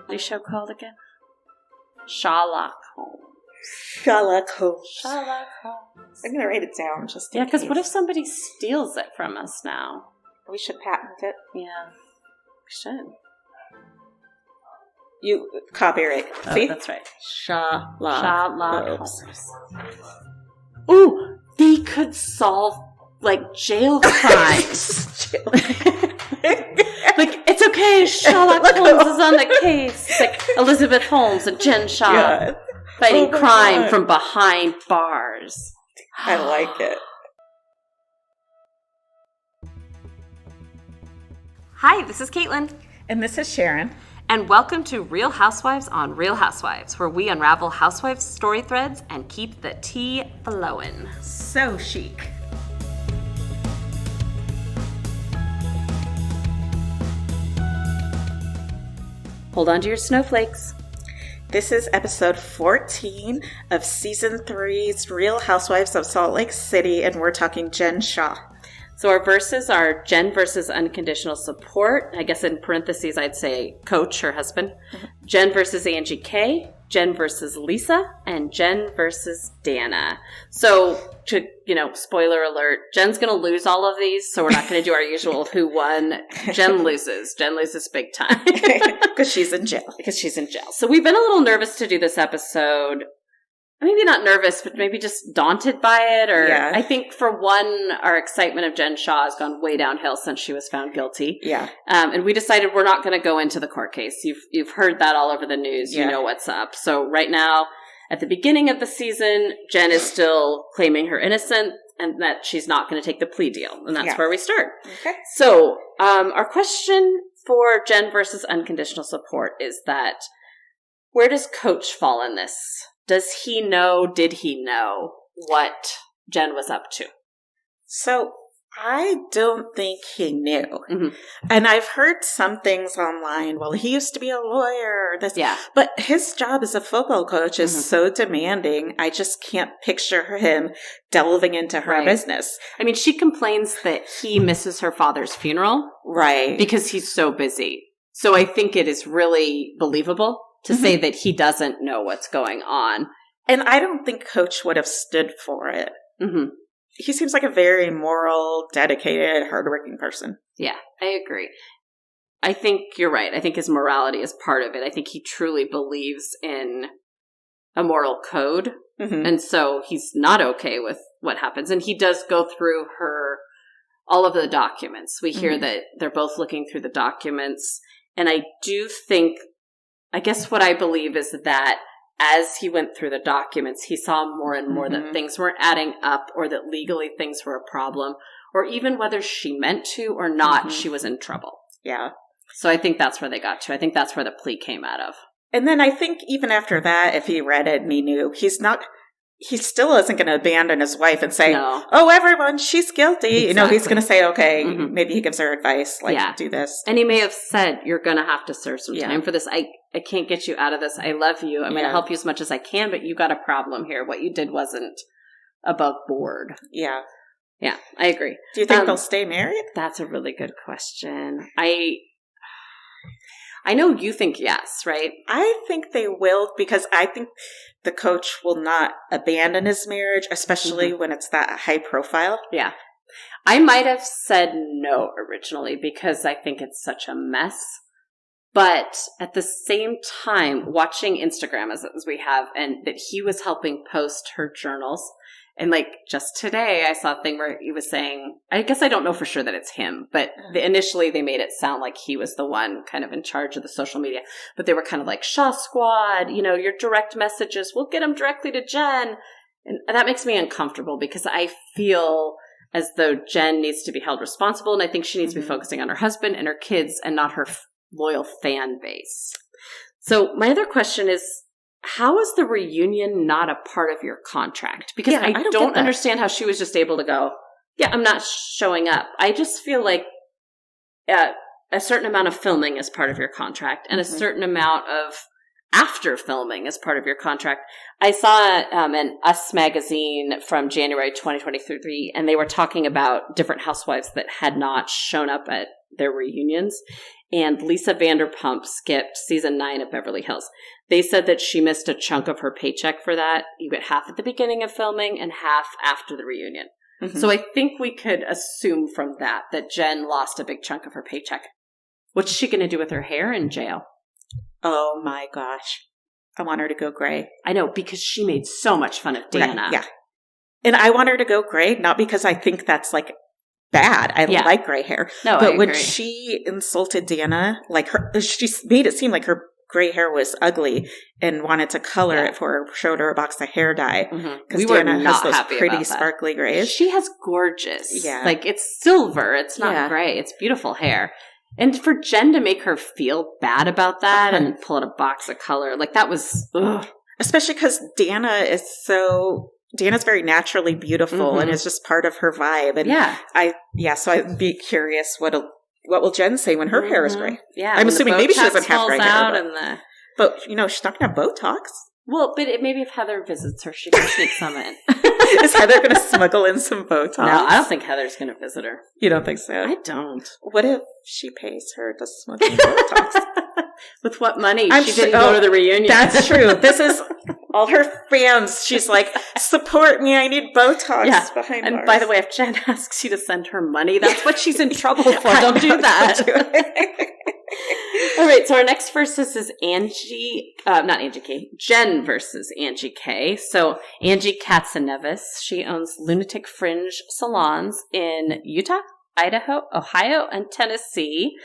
the show called again? Sherlock Holmes. Sherlock Holmes. Sherlock Holmes. I'm going to write it down just in because case. what if somebody steals it from us now? We should patent it. Yeah, we should. You copyright. Oh, See? that's right. Sherlock Holmes. Ooh, they could solve, like, jail crimes. Like, it's okay, Sherlock Holmes is on the case. Like, Elizabeth Holmes and Jen Shaw fighting crime from behind bars. I like it. Hi, this is Caitlin. And this is Sharon. And welcome to Real Housewives on Real Housewives, where we unravel housewives' story threads and keep the tea flowing. So chic. Hold on to your snowflakes. This is episode 14 of season 3's Real Housewives of Salt Lake City, and we're talking Jen Shaw. So our verses are Jen versus unconditional support. I guess in parentheses, I'd say Coach, her husband. Mm-hmm. Jen versus Angie K. Jen versus Lisa. And Jen versus Dana. So, spoiler alert, Jen's going to lose all of these, so we're not going to do our usual who won. Jen loses. Jen loses big time. Because she's in jail. So we've been a little nervous to do this episode. Maybe not nervous, but maybe just daunted by it. I think for one, our excitement of Jen Shaw has gone way downhill since she was found guilty. Yeah. And we decided we're not going to go into the court case. You've heard that all over the news. Yeah. You know what's up. So right now, at the beginning of the season, Jen is still claiming her innocence and that she's not going to take the plea deal. And that's where we start. Okay. So our question for Jen versus unconditional support is that where does Coach fall in this? Did he know what Jen was up to? So I don't think he knew. Mm-hmm. And I've heard some things online. Well, he used to be a lawyer. But his job as a football coach is so demanding. I just can't picture him delving into her business. I mean, she complains that he misses her father's funeral. Right. Because he's so busy. So I think it is really believable to say that he doesn't know what's going on. And I don't think Coach would have stood for it. Mm-hmm. He seems like a very moral, dedicated, hardworking person. Yeah, I agree. I think you're right. I think his morality is part of it. I think he truly believes in a moral code. Mm-hmm. And so he's not okay with what happens. And he does go through all of the documents. We hear that they're both looking through the documents. And I do think, I guess what I believe is that as he went through the documents, he saw more and more that things weren't adding up or that legally things were a problem or even whether she meant to or not, she was in trouble. Yeah. So I think that's where they got to. I think that's where the plea came out of. And then I think even after that, if he read it and he knew, he still isn't going to abandon his wife and say, oh, everyone, she's guilty. Exactly. He's going to say, okay, maybe he gives her advice, do this. And he may have said, you're going to have to serve some time for this. I can't get you out of this. I love you. I'm going to help you as much as I can, but you got a problem here. What you did wasn't above board. Yeah. Yeah, I agree. Do you think they'll stay married? That's a really good question. I know you think yes, right? I think they will because I think the Coach will not abandon his marriage, especially when it's that high profile. Yeah. I might have said no originally because I think it's such a mess. But at the same time, watching Instagram as we have, and that he was helping post her journals. And just today, I saw a thing where he was saying, I guess I don't know for sure that it's him, but initially they made it sound like he was the one kind of in charge of the social media. But they were kind of like, Shaw Squad, your direct messages, we'll get them directly to Jen. And that makes me uncomfortable because I feel as though Jen needs to be held responsible. And I think she needs to be focusing on her husband and her kids and not her loyal fan base. So my other question is, how is the reunion not a part of your contract? Because I don't understand how she was just able to go, I'm not showing up. I just feel like a certain amount of filming is part of your contract and a certain amount of after filming is part of your contract. I saw an Us magazine from January 2023, and they were talking about different housewives that had not shown up at their reunions. and Lisa Vanderpump skipped season 9 of Beverly Hills. They said that she missed a chunk of her paycheck for that. You get half at the beginning of filming and half after the reunion. Mm-hmm. So I think we could assume from that Jen lost a big chunk of her paycheck. What's she going to do with her hair in jail? Oh my gosh. I want her to go gray. I know, because she made so much fun of Dana. Right, yeah. And I want her to go gray, not because I think that's like bad. I like gray hair. No, but when she insulted Dana, like she made it seem like her gray hair was ugly and wanted to color it for her, showed her a box of hair dye. Because Dana has those pretty sparkly grays. She has gorgeous. Yeah. Like it's silver. It's not gray. It's beautiful hair. And for Jen to make her feel bad about that and pull out a box of color, like that was, ugh. Especially because Dana's very naturally beautiful and it's just part of her vibe. And so I'd be curious what will Jen say when her hair is gray? Yeah. I'm assuming maybe she doesn't have gray hair. But she's not going to have Botox. Well, but maybe if Heather visits her, she can sneak some in. Is Heather going to smuggle in some Botox? No, I don't think Heather's going to visit her. You don't think so? I don't. What if she pays her to smuggle in Botox? With what money? She didn't go to the reunion. That's true. This is all her fans. She's like, support me. I need Botox behind And bars. By the way, if Jen asks you to send her money, that's what she's in trouble for. Don't do that. Don't do it. All right, so our next versus is Jen versus Angie K. So Angie Katzenevas, she owns Lunatic Fringe salons in Utah, Idaho, Ohio, and Tennessee.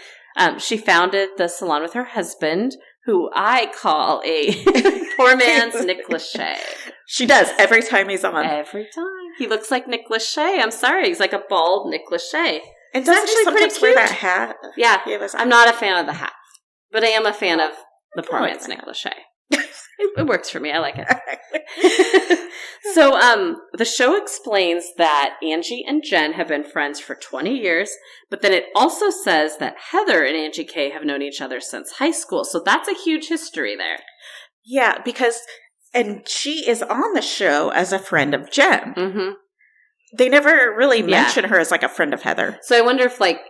She founded the salon with her husband, who I call a poor man's Nick Lachey. She does, every time he's on. Every time. He looks like Nick Lachey. I'm sorry, he's like a bald Nick Lachey. And doesn't he sometimes wear that hat? Yeah, I'm not a fan of the hat, but I am a fan of the poor man's Nick Lachey. It works for me. I like it. So the show explains that Angie and Jen have been friends for 20 years, but then it also says that Heather and Angie K have known each other since high school. So that's a huge history there. Yeah, and she is on the show as a friend of Jen. Mm-hmm. They never really mention her as like a friend of Heather. So I wonder if like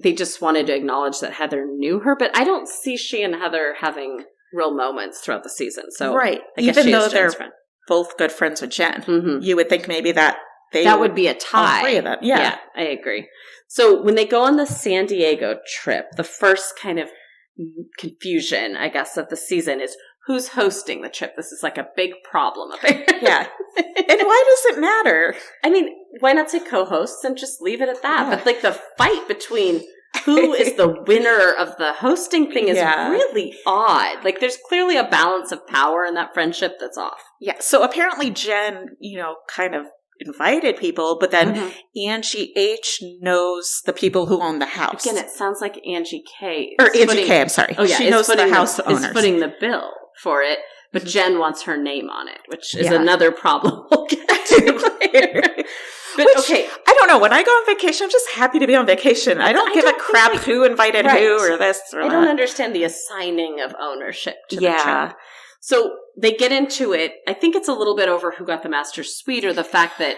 they just wanted to acknowledge that Heather knew her, but I don't see she and Heather having real moments throughout the season. So right, even though they're both good friends with Jen, you would think maybe that would be a tie. All three of them, yeah, I agree. So when they go on the San Diego trip, the first kind of confusion, I guess, of the season is who's hosting the trip. This is like a big problem up here. Yeah, and why does it matter? I mean, why not say co-hosts and just leave it at that? Yeah. But like the fight between who is the winner of the hosting thing is really odd. Like there's clearly a balance of power in that friendship that's off. Yeah. So apparently Jen, kind of invited people, but then Angie H knows the people who own the house. Again, it sounds like Angie K. Or Angie K, I'm sorry. Oh yeah, she knows the house owners. Is footing the bill for it, but Jen wants her name on it, which is another problem we'll get to later. But okay, I don't know. When I go on vacation, I'm just happy to be on vacation. I don't give a crap who invited who or this or that. I don't understand the assigning of ownership to the trip. So they get into it. I think it's a little bit over who got the master suite or the fact that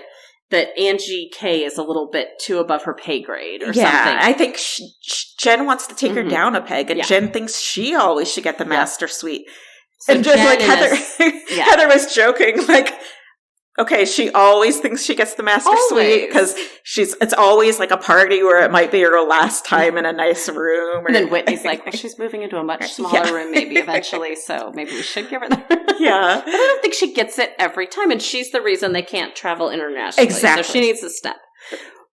Angie K is a little bit too above her pay grade or something. Yeah, I think Jen wants to take her down a peg, and Jen thinks she always should get the master suite. So and just like Heather was joking, like, okay, she always thinks she gets the master suite because it's always like a party where it might be her last time in a nice room. And then Whitney's like, well, she's moving into a much smaller room maybe eventually, so maybe we should give her that. Yeah. But I don't think she gets it every time, and she's the reason they can't travel internationally. Exactly. So she needs to step.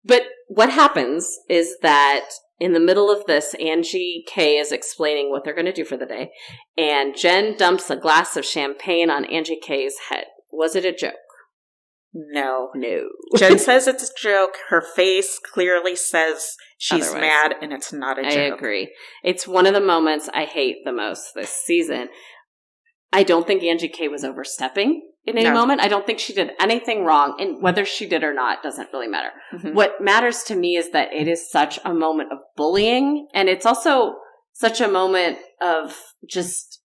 But what happens is that in the middle of this, Angie K is explaining what they're going to do for the day, and Jen dumps a glass of champagne on Angie K's head. Was it a joke? No. Jen says it's a joke. Her face clearly says she's mad, and it's not a joke. I agree. It's one of the moments I hate the most this season. I don't think Angie K was overstepping in any moment. I don't think she did anything wrong, and whether she did or not doesn't really matter. Mm-hmm. What matters to me is that it is such a moment of bullying, and it's also such a moment of just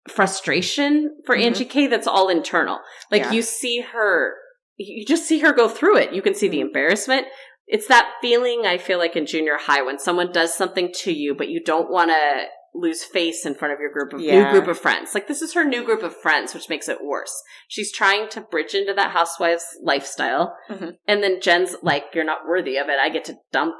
frustration for Angie K that's all internal. Like you see her... You just see her go through it. You can see the embarrassment. it's that feeling I feel like in junior high when someone does something to you, but you don't want to lose face in front of your new group of friends. Like, this is her new group of friends, which makes it worse. She's trying to bridge into that housewives lifestyle. Mm-hmm. And then Jen's like, you're not worthy of it. I get to dump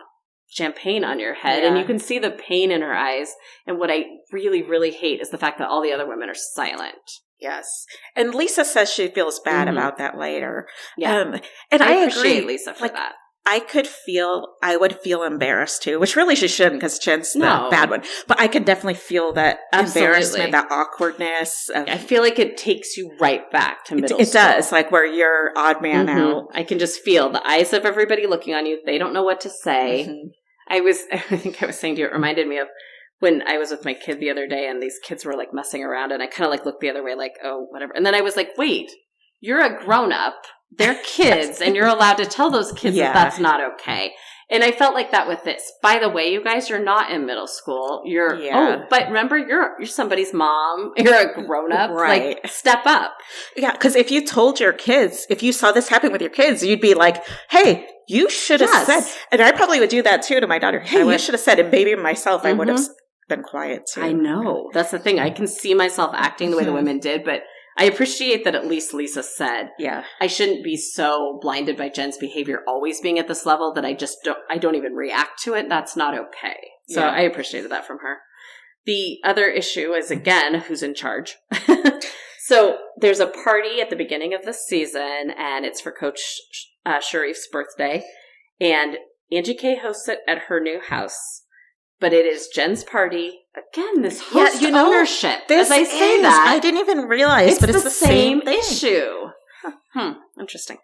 champagne on your head. And you can see the pain in her eyes. And what I really, really hate is the fact that all the other women are silent. Yes. And Lisa says she feels bad about that later. Yeah. And I appreciate agree. Lisa for that. I would feel embarrassed too, which really she shouldn't because Jen's the bad one. But I could definitely feel that embarrassment, that awkwardness. I feel like it takes you right back to middle school. It does, like where you're odd man out. I can just feel the eyes of everybody looking on you. They don't know what to say. I think I was saying to you, it reminded me of when I was with my kid the other day and these kids were like messing around and I kind of like looked the other way like, oh, whatever. And then I was like, wait, you're a grown up. They're kids and you're allowed to tell those kids that that's not okay. And I felt like that with this. By the way, you guys, you're not in middle school. But remember, you're somebody's mom. You're a grown up. Right. Like, step up. Yeah. Because if you told your kids, if you saw this happen with your kids, you'd be like, hey, you should have said. And I probably would do that too to my daughter. Hey, you should have said. And maybe myself, I would have been quiet too. I know. That's the thing. I can see myself acting the way the women did, but I appreciate that at least Lisa said, I shouldn't be so blinded by Jen's behavior always being at this level that I don't even react to it. That's not okay. So I appreciated that from her. The other issue is, again, who's in charge. So there's a party at the beginning of the season, and it's for Coach Sharif's birthday. And Angie K hosts it at her new house. But it is Jen's party. Again, this host ownership. As I say that. I didn't even realize, but it's the same issue. Interesting.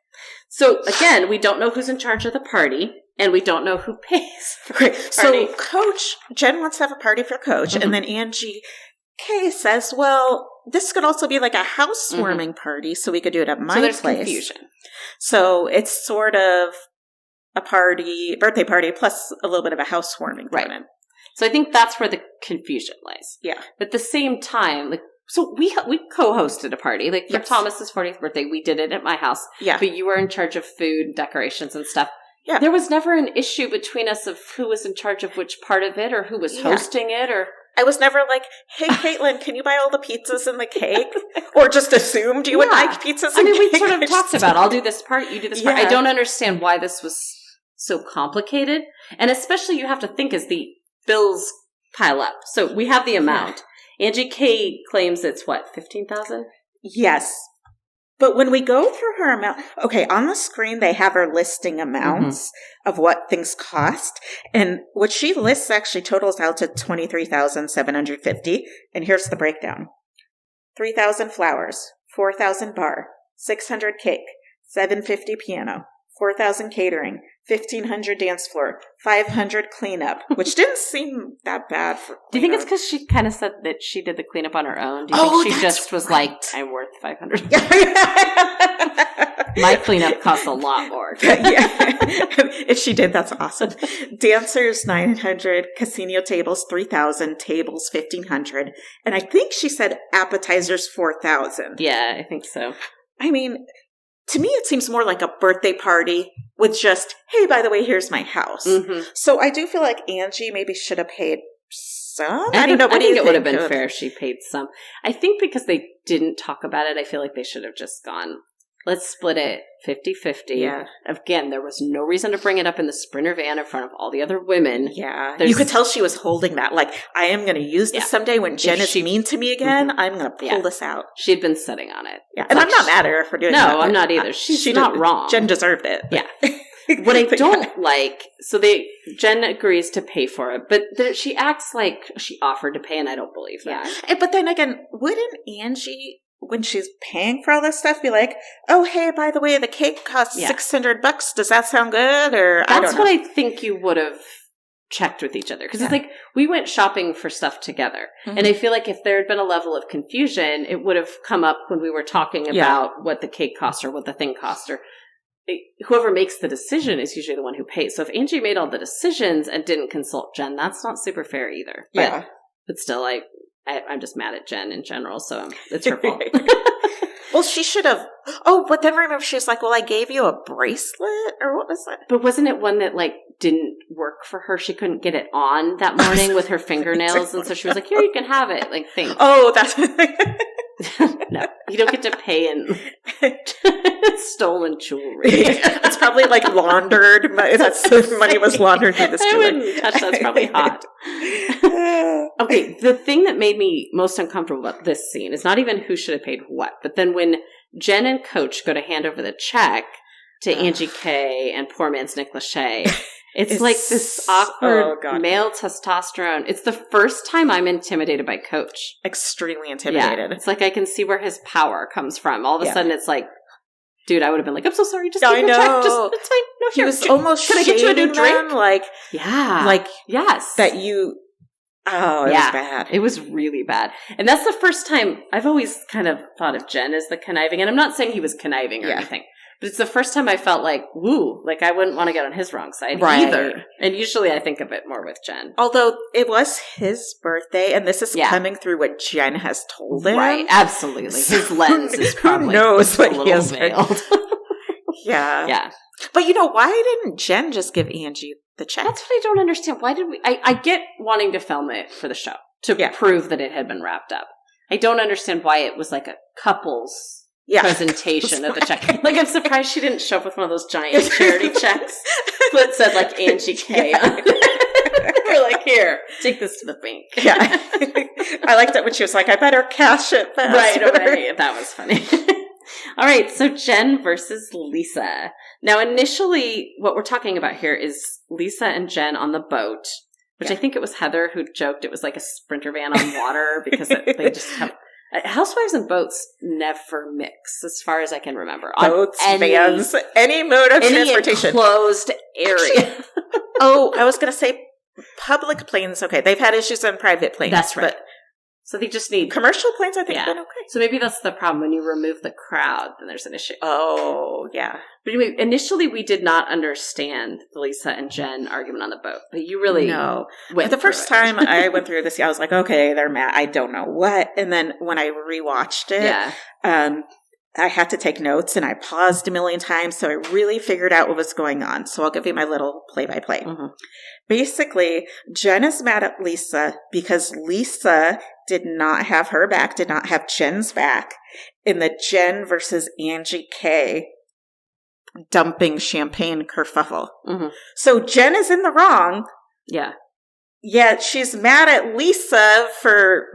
So, again, we don't know who's in charge of the party, and we don't know who pays for the party. So, Jen wants to have a party for Coach, and then Angie K says, well, this could also be like a housewarming party, so we could do it at my place. Confusion. So, it's sort of a birthday party, plus a little bit of a housewarming thrown in. So I think that's where the confusion lies. Yeah. But at the same time, so we co-hosted a party. Like for Thomas's 40th birthday, we did it at my house. Yeah. But you were in charge of food, decorations, and stuff. Yeah. There was never an issue between us of who was in charge of which part of it or who was hosting it or... I was never like, hey, Caitlin, can you buy all the pizzas and the cake? Or just assumed you would like pizzas and cake. We sort of talked about, I'll do this part, you do this part. I don't understand why this was so complicated. And especially you have to think as the bills pile up. So we have the amount. Angie K claims it's what, $15,000? Yes. But when we go through her amount, on the screen, they have her listing amounts of what things cost. And what she lists actually totals out to $23,750. And here's the breakdown. 3,000 flowers, 4,000 bar, 600 cake, 750 piano, 4,000 catering, 1,500 dance floor, 500 cleanup, which didn't seem that bad for cleanup. Do you think it's because she kind of said that she did the cleanup on her own? Do you think she just was like, I'm worth $500? My cleanup costs a lot more. If she did, that's awesome. Dancers, 900, casino tables, 3,000, tables, 1,500. And I think she said appetizers, 4,000. Yeah, I think so. I mean... To me, it seems more like a birthday party with just, hey, by the way, here's my house. So I do feel like Angie maybe should have paid some. I don't know. I think it would have been fair if she paid some. I think because they didn't talk about it, I feel like they should have just gone, let's split it 50-50. Yeah. Again, there was no reason to bring it up in the Sprinter van in front of all the other women. Yeah. You could tell she was holding that. Like, I am going to use this someday when Jen is mean to me again. I'm going to pull this out. She had been sitting on it. Yeah. And I'm not mad at her for doing that. No, I'm not either. She's not wrong. Jen deserved it. Yeah. What I don't like, so Jen agrees to pay for it, but she acts like she offered to pay, and I don't believe that. Yeah. But then again, wouldn't Angie, when she's paying for all this stuff, be like, oh, hey, by the way, the cake costs $600. Does that sound good? Or I don't know. That's what I think you would have checked with each other. Because it's like, we went shopping for stuff together. And I feel like if there had been a level of confusion, it would have come up when we were talking about what the cake cost or what the thing cost. Or whoever makes the decision is usually the one who pays. So if Angie made all the decisions and didn't consult Jen, that's not super fair either. But still, I'm just mad at Jen in general, so it's her fault. Well, she should have. Oh, but then remember, she was like, well, I gave you a bracelet, or what was that? But wasn't it one that, like, didn't work for her? She couldn't get it on that morning with her fingernails, and so she was like, here, you can have it. Like, thanks. Oh, that's... No, you don't get to pay in stolen jewelry. It's probably, like, laundered. The money was laundered through this jewelry. I wouldn't touch that. It's probably hot. Okay, the thing that made me most uncomfortable about this scene is not even who should have paid what, but then when Jen and Coach go to hand over the check to Angie K and poor man's Nick Lachey, it's like this awkward male testosterone. It's the first time I'm intimidated by Coach. Extremely intimidated. Yeah, it's like I can see where his power comes from. All of a sudden, it's like, dude, I would have been like, I'm so sorry. Just give your check. It's fine. No, he was almost can I get you a new drink? Like, yes. That you... Oh, it was bad. It was really bad. And that's the first time I've always kind of thought of Jen as the conniving. And I'm not saying he was conniving or anything. But it's the first time I felt like, woo, like I wouldn't want to get on his wrong side either. And usually I think of it more with Jen. Although it was his birthday, and this is coming through what Jen has told him. Right, absolutely. His lens is probably who knows what he has veiled. Yeah. But why didn't Jen just give Angie the check? That's what I don't understand. Why did we... I get wanting to film it for the show, to prove that it had been wrapped up. I don't understand why it was like a couple's presentation of the check. Like, I'm surprised she didn't show up with one of those giant charity checks that said, like, Angie K on it. We're like, here, take this to the bank. Yeah. I liked it when she was like, I better cash it fast. Right. That was funny. All right, so Jen versus Lisa. Now, initially, what we're talking about here is Lisa and Jen on the boat, which I think it was Heather who joked it was like a Sprinter van on water because they just have... Housewives and boats never mix, as far as I can remember. Boats, vans, any mode of transportation. Enclosed area. I was going to say public planes. Okay, they've had issues on private planes. That's right. So they just need... Commercial planes, I think, have been okay. So maybe that's the problem. When you remove the crowd, then there's an issue. Oh, yeah. But anyway, initially we did not understand the Lisa and Jen argument on the boat. But you really went the first time I went through this, I was like, okay, they're mad. I don't know what. And then when I rewatched it, I had to take notes, and I paused a million times, so I really figured out what was going on. So I'll give you my little play-by-play. Mm-hmm. Basically, Jen is mad at Lisa because Lisa did not have her back, did not have Jen's back in the Jen versus Angie K dumping champagne kerfuffle. Mm-hmm. So Jen is in the wrong. Yeah. Yet she's mad at Lisa for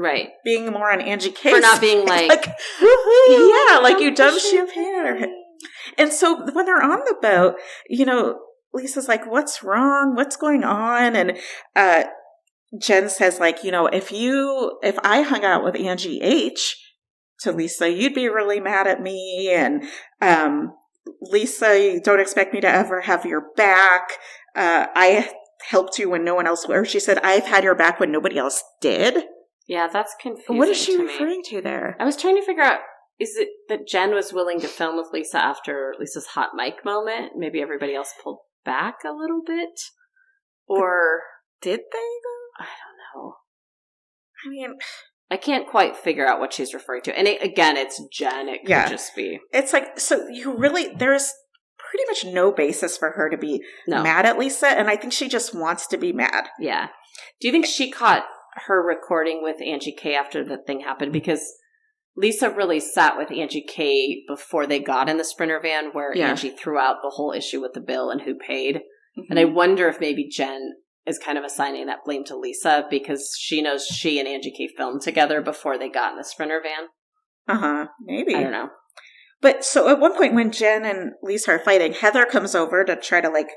being more on Angie K. For not being like you dumped champagne. And so when they're on the boat, Lisa's like, what's wrong? What's going on? And Jen says, like, if I hung out with Angie H to Lisa, you'd be really mad at me. And Lisa, you don't expect me to ever have your back. I helped you when no one else would. She said, I've had your back when nobody else did. Yeah, that's confusing. What is she referring to there? I was trying to figure out, is it that Jen was willing to film with Lisa after Lisa's hot mic moment? Maybe everybody else pulled back a little bit? Or did they, though? I don't know. I mean, I can't quite figure out what she's referring to. And again, it's Jen. It could just be. It's like, so there's pretty much no basis for her to be mad at Lisa. And I think she just wants to be mad. Yeah. Do you think she caught her recording with Angie K after the thing happened? Because Lisa really sat with Angie K before they got in the Sprinter van, where Angie threw out the whole issue with the bill and who paid. Mm-hmm. And I wonder if maybe Jen is kind of assigning that blame to Lisa because she knows she and Angie K filmed together before they got in the Sprinter van. Uh-huh. Maybe. I don't know. But so at one point when Jen and Lisa are fighting, Heather comes over to try to like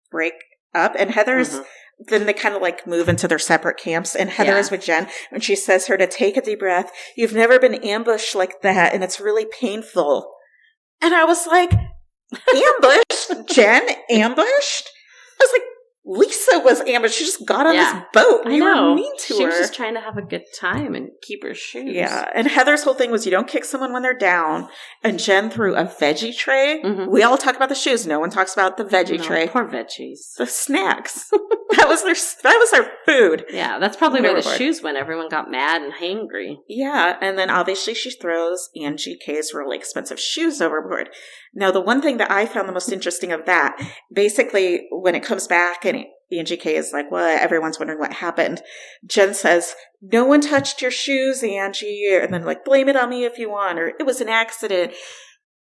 break up, and Heather's then they kind of like move into their separate camps, and Heather is with Jen, and she says her to take a deep breath. You've never been ambushed like that, and it's really painful. And I was like, ambushed? Jen ambushed? I was like, Lisa was ambushed. She just got on this boat. I know. Were mean to her. She was just trying to have a good time and keep her shoes. Yeah. And Heather's whole thing was you don't kick someone when they're down. And Jen threw a veggie tray. Mm-hmm. We all talk about the shoes. No one talks about the veggie tray. Poor veggies. The snacks. that was their food. Yeah. That's probably where the shoes went. Everyone got mad and hangry. Yeah. And then obviously she throws Angie K's really expensive shoes overboard. Now, the one thing that I found the most interesting of that, basically, when it comes back and Angie K is like, well, everyone's wondering what happened. Jen says, no one touched your shoes, Angie. And then like, blame it on me if you want, or it was an accident.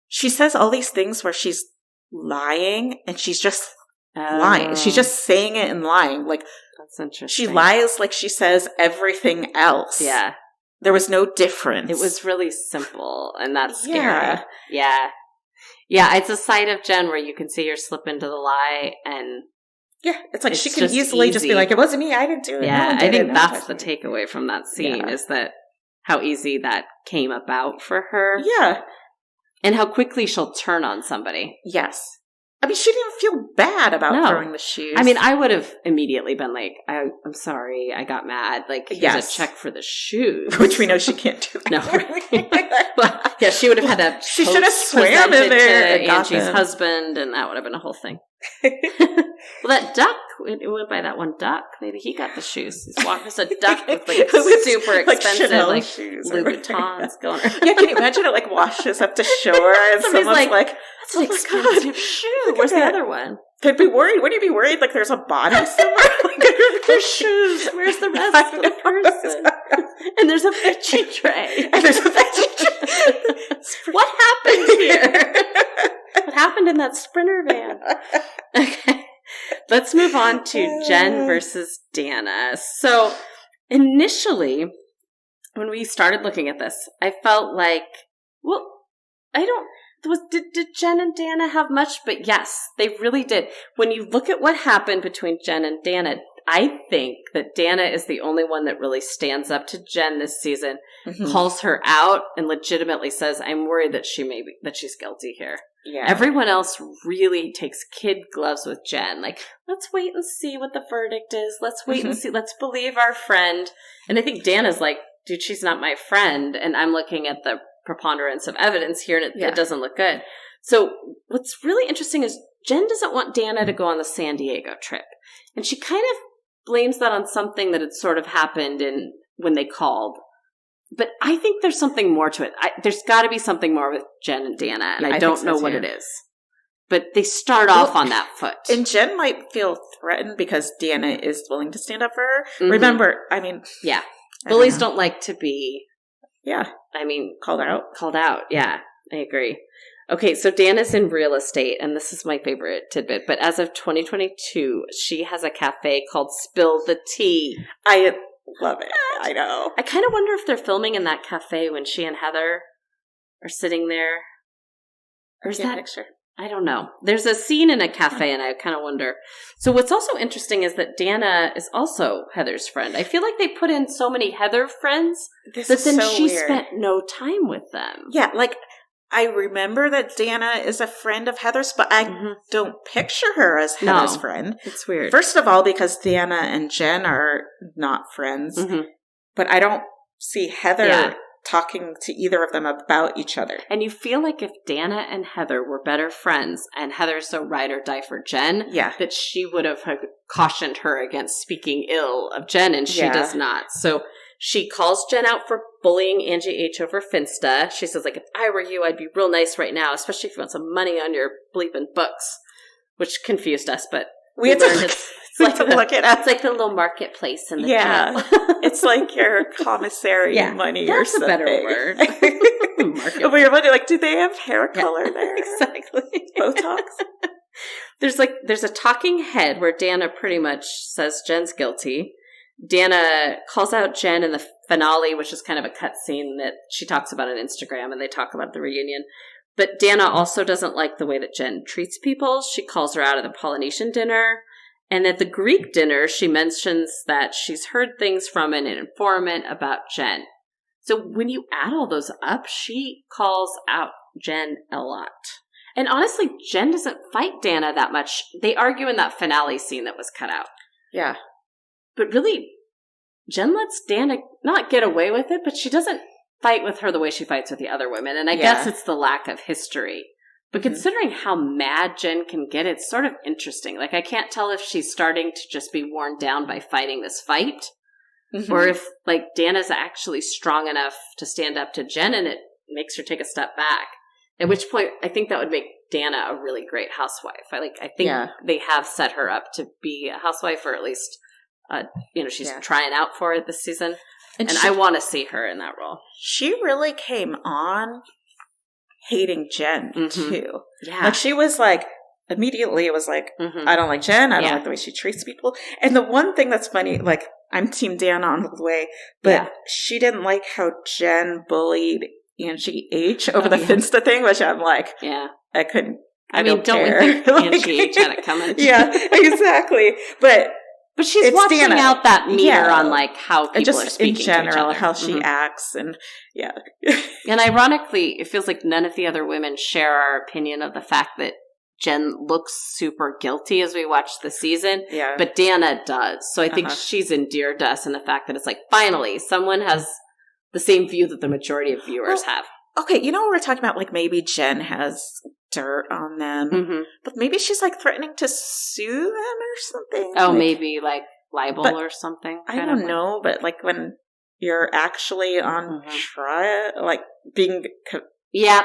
She says all these things where she's lying and she's just lying. She's just saying it and lying. Like, that's interesting. She lies like she says everything else. Yeah. There was no difference. It was really simple, and that's scary. Yeah. Yeah, it's a side of Jen where you can see her slip into the lie, and it's like she could easily just be like, it wasn't me, I didn't do it. Yeah, I think that's the takeaway from that scene is that how easy that came about for her. Yeah. And how quickly she'll turn on somebody. Yes. I mean, she didn't feel bad about throwing the shoes. I mean, I would have immediately been like, I'm sorry, I got mad. Like, here's a check for the shoes. Which we know she can't do that. No. Well, yeah, she would have had to She should have swam in there. To Angie's husband, and that would have been a whole thing. Well, that duck, it went by that one duck. Maybe he got the shoes. There's a duck with like super expensive like shoes Louboutins going around. Yeah, can you imagine it like washes up to shore and someone's like, that's an expensive shoe. Where's the other one? I'd be worried. Wouldn't you be worried like there's a body somewhere? There's shoes. Where's the rest of the person? And there's a veggie tray. What happened here? What happened in that Sprinter van? Okay. Let's move on to Jen versus Dana. So initially, when we started looking at this, I felt like, well, did Jen and Dana have much? But yes, they really did. When you look at what happened between Jen and Dana, I think that Dana is the only one that really stands up to Jen this season, calls her out, and legitimately says, I'm worried that she's guilty here. Yeah. Everyone else really takes kid gloves with Jen. Like, let's wait and see what the verdict is. Let's wait and see. Let's believe our friend. And I think Dana's like, dude, she's not my friend. And I'm looking at the preponderance of evidence here, and it doesn't look good. So what's really interesting is Jen doesn't want Dana to go on the San Diego trip. And she kind of blames that on something that had sort of happened when they called. But I think there's something more to it. There's got to be something more with Jen and Dana, and I don't know what it is. But they start off on that foot. And Jen might feel threatened because Dana is willing to stand up for her. Mm-hmm. Remember, I mean... Yeah. Bullies don't like to be... Yeah. I mean... Called out. Called out, yeah. I agree. Okay, so Dana's in real estate, and this is my favorite tidbit. But as of 2022, she has a cafe called Spill the Tea. I love it. I know. I kind of wonder if they're filming in that cafe when she and Heather are sitting there. Or is that picture? I don't know. There's a scene in a cafe, and I kind of wonder. So what's also interesting is that Dana is also Heather's friend. I feel like they put in so many Heather friends that then she spent no time with them. Yeah, like I remember that Dana is a friend of Heather's, but I don't picture her as Heather's friend. It's weird. First of all, because Dana and Jen are not friends, but I don't see Heather talking to either of them about each other. And you feel like if Dana and Heather were better friends, and Heather's so ride or die for Jen, that she would have cautioned her against speaking ill of Jen, and she does not. So she calls Jen out for bullying Angie H. over Finsta. She says, like, if I were you, I'd be real nice right now, especially if you want some money on your bleeping books, which confused us, but we had to look it up. It's like the little marketplace in the it's like your commissary money or something. That's a better word. But we were wondering, like, do they have hair color there? Exactly. Botox? There's a talking head where Dana pretty much says Jen's guilty. Dana calls out Jen in the finale, which is kind of a cut scene that she talks about on Instagram, and they talk about the reunion. But Dana also doesn't like the way that Jen treats people. She calls her out at the Polynesian dinner. And at the Greek dinner, she mentions that she's heard things from an informant about Jen. So when you add all those up, she calls out Jen a lot. And honestly, Jen doesn't fight Dana that much. They argue in that finale scene that was cut out. Yeah. But really, Jen lets Dana not get away with it, but she doesn't fight with her the way she fights with the other women. And I guess it's the lack of history. But considering how mad Jen can get, it's sort of interesting. Like, I can't tell if she's starting to just be worn down by fighting this fight, or if, like, Dana's actually strong enough to stand up to Jen and it makes her take a step back. At which point, I think that would make Dana a really great housewife. I think they have set her up to be a housewife, or at least, she's trying out for it this season. And I want to see her in that role. She really came on hating Jen, too. Yeah. Like, she was like, immediately it was like, I don't like Jen. I don't like the way she treats people. And the one thing that's funny, like, I'm Team Dana all the way, but she didn't like how Jen bullied Angie H over the Finsta thing, which I'm like, I couldn't. I mean, don't we think Angie H had it coming? Yeah, exactly. But she's watching Dana. Out that meter on, like, how people just are speaking in general, to each other. How she acts, and And ironically, it feels like none of the other women share our opinion of the fact that Jen looks super guilty as we watch the season. Yeah. But Dana does. So I think she's endeared to us in the fact that it's like, finally, someone has the same view that the majority of viewers have. Okay, you know what we're talking about? Like, maybe Jen has dirt on them, but maybe she's, like, threatening to sue them or something. Oh, like, maybe, like, libel or something. I don't know, but, like, when you're actually on trial, like, being... Yeah,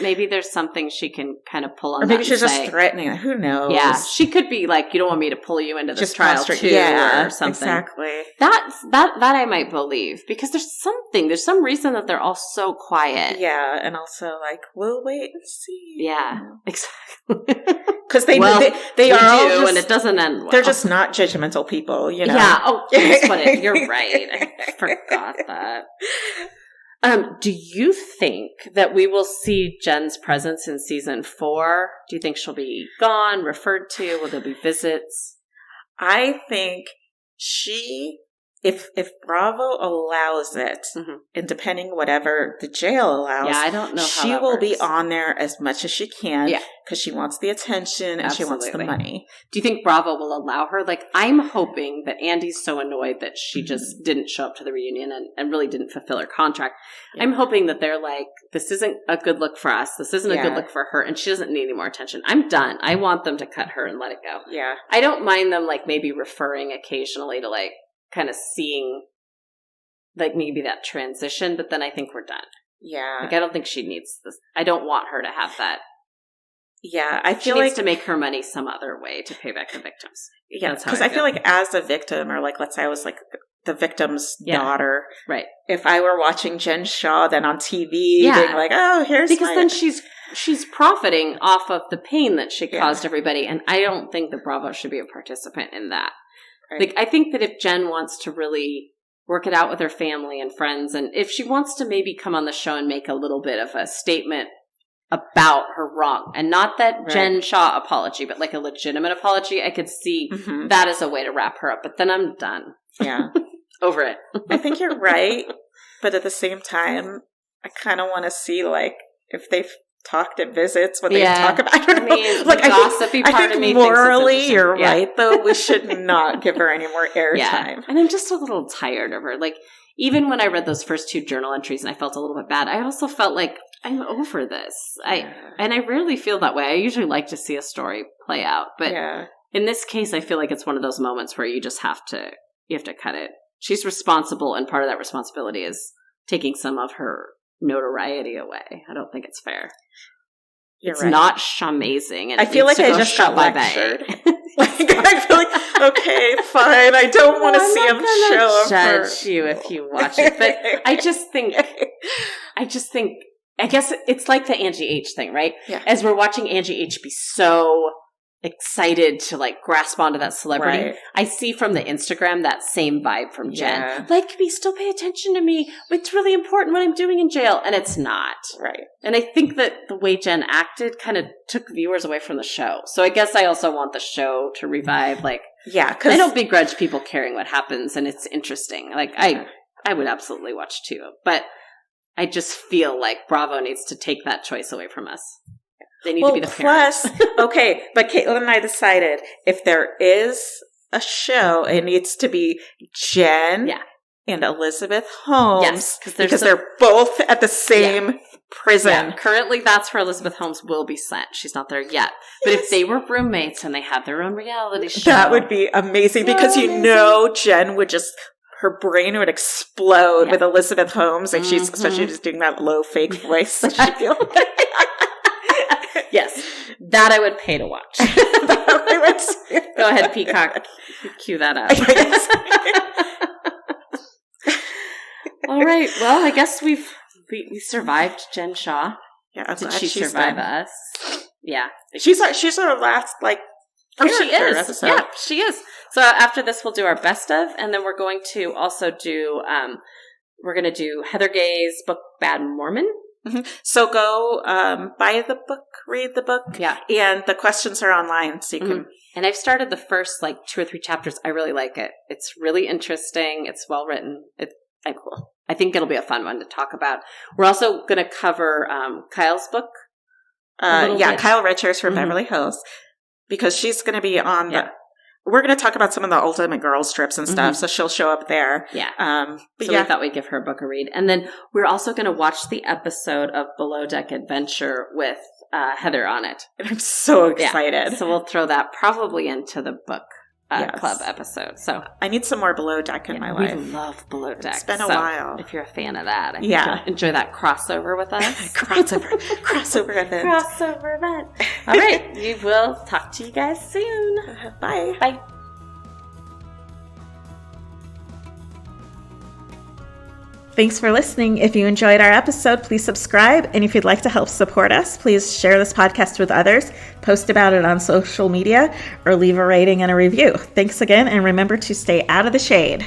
maybe there's something she can kind of pull on. Or maybe she's just threatening. Who knows? Yeah, she could be like, you don't want me to pull you into this trial too, or something. Exactly. That I might believe, because there's some reason that they're all so quiet. Yeah, and also like, we'll wait and see. Yeah, exactly. Because they are all just, and it doesn't end well. They're just not judgmental people, you know. Yeah. Oh, that's what you're right. I forgot that. Do you think that we will see Jen's presence in season 4? Do you think she'll be gone, referred to? Will there be visits? I think if Bravo allows it, and depending whatever the jail allows, I don't know how she will be on there as much as she can, because she wants the attention and she wants the money. Do you think Bravo will allow her? Like, I'm hoping that Andy's so annoyed that she just didn't show up to the reunion and really didn't fulfill her contract. Yeah. I'm hoping that they're like, this isn't a good look for us. This isn't a good look for her, and she doesn't need any more attention. I'm done. I want them to cut her and let it go. Yeah. I don't mind them, like, maybe referring occasionally to, like, kind of seeing, like, maybe that transition, but then I think we're done. Yeah. Like, I don't think she needs this. I don't want her to have that. Yeah, I feel she needs to make her money some other way to pay back the victims. Yeah, because I feel like as a victim, or like, let's say I was like the victim's daughter. Right. If I were watching Jen Shaw then on TV, being like, oh, then she's profiting off of the pain that she caused everybody, and I don't think that Bravo should be a participant in that. Right. Like, I think that if Jen wants to really work it out with her family and friends, and if she wants to maybe come on the show and make a little bit of a statement about her wrong, and not that Jen Shaw apology, but like a legitimate apology, I could see that as a way to wrap her up. But then I'm done. Yeah. Over it. I think you're right. But at the same time, I kind of want to see, like, if they've talked at visits, what they talk about. I don't know. Like, I think morally, you're right, though. We should not give her any more airtime. Yeah. And I'm just a little tired of her. Like, even when I read those first 2 journal entries and I felt a little bit bad, I also felt like, I'm over this. And I rarely feel that way. I usually like to see a story play out. But in this case, I feel like it's one of those moments where you just have to cut it. She's responsible, and part of that responsibility is taking some of her notoriety away. I don't think it's fair. It's not amazing. And I feel like I just got lectured. I feel like, okay, fine. I don't want to see a show of her. Judge you if you watch it, but I guess it's like the Angie H thing, right? Yeah. As we're watching Angie H be so excited to, like, grasp onto that celebrity, I see from the Instagram that same vibe from Jen. Like, still pay attention to me. It's really important what I'm doing in jail. And it's not. Right. And I think that the way Jen acted kind of took viewers away from the show. So I guess I also want the show to revive, like, I don't begrudge people caring what happens, and it's interesting. Like, I would absolutely watch too. But I just feel like Bravo needs to take that choice away from us. They need to be the parents. Plus, okay, but Caitlin and I decided if there is a show, it needs to be Jen and Elizabeth Holmes. Yes, because they're both at the same prison. Yeah. Currently, that's where Elizabeth Holmes will be sent. She's not there yet. But if they were roommates and they had their own reality show. That would be amazing because Jen would just, her brain would explode with Elizabeth Holmes. Like she's, especially just doing that low fake voice. Yes. That I would pay to watch. Go ahead, Peacock. Cue that up. All right. Well, I guess we survived Jen Shaw. Yeah, did she survive us? Yeah. She's our last, she is. episode. Yeah, she is. So after this, we'll do our best of, and then we're going to also do, Heather Gay's book, Bad Mormon. Mm-hmm. So go buy the book, read the book. Yeah. And the questions are online, so you can. And I've started the first 2 or 3 chapters. I really like it. It's really interesting. It's well written. I'm cool. I think it'll be a fun one to talk about. We're also going to cover Kyle's book. Kyle Richards from Beverly Hills, because she's going to be on we're going to talk about some of the Ultimate Girls trips and stuff, so she'll show up there. Yeah. We thought we'd give her a book a read. And then we're also going to watch the episode of Below Deck Adventure with Heather on it. And I'm so excited. Yeah. So we'll throw that probably into the book club episode. So I need some more Below Deck in my life. We love Below Deck. It's been a while. If you're a fan of that, I think you'll enjoy that crossover with us. crossover event. Crossover event. All right. We will talk to you guys soon. Bye. Bye. Thanks for listening. If you enjoyed our episode, please subscribe. And if you'd like to help support us, please share this podcast with others, post about it on social media, or leave a rating and a review. Thanks again, and remember to stay out of the shade.